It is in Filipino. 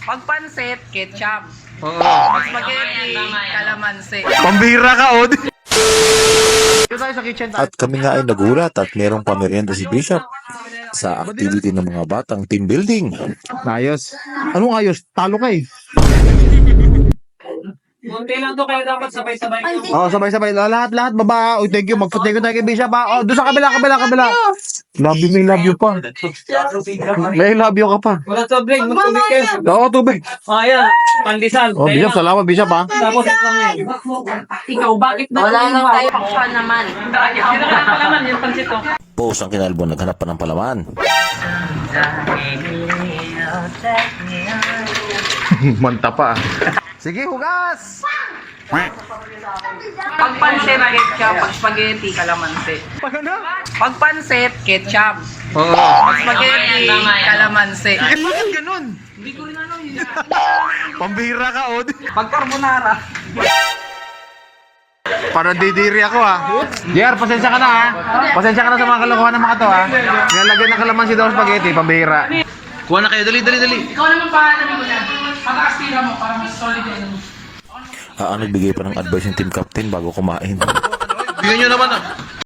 Pag pansit, ketchup. Oo. Pag spaghetti, kalamansi. Pambihira ka, Od. Dito tayo sa kitchen tayo. At kami nga ay nagulat at merong pamerienda si Bishop sa activity ng mga batang team building. Ayos. Anong ayos? Talo ka eh. Munti lang to kaya dapat sabay-sabay. Oh, sabay-sabay. Lahat, baba. Oh, thank you. Mag-thank you tayo kay Bishop, ha. Oh, doon sa kabila. Love you, may love you pa. May love you ka pa. Wala tubig, magtubig kayo. Oo, tubig. Ah, yan. Pandesal. Oh, Bishop, salamat, Bishop, ha. Tapos ito lang yan. Ikaw, bakit na? Wala lang tayo pa naman. Yun ang palaman, yung pansit to. Post ang kinalbon, naghanap pa ng palaman. Manta pa. Sige, hugas. Pag pansit, ketchup. Pag spaghetti, kalamansi. Pag pansit, ketchup. Oo. Pag spaghetti, kalamansi. Bakit ganun? Hindi ko rin ano yun. Pambihira ka, Od. Pag carbonara. Para didiri ako, ha. JR, pasensya ka na, ha. Pasensya ka na sa mga kalokohan ng mga to, ha. Nilalagyan ng kalamansi daw spaghetti, pambihira. Kuha na kayo, dali. Ikaw naman paano mo na. Pagkakastira mo para mas solid yun. Nagbigay pa ng advice yung team captain bago kumain. Bigyan nyo naman, ah.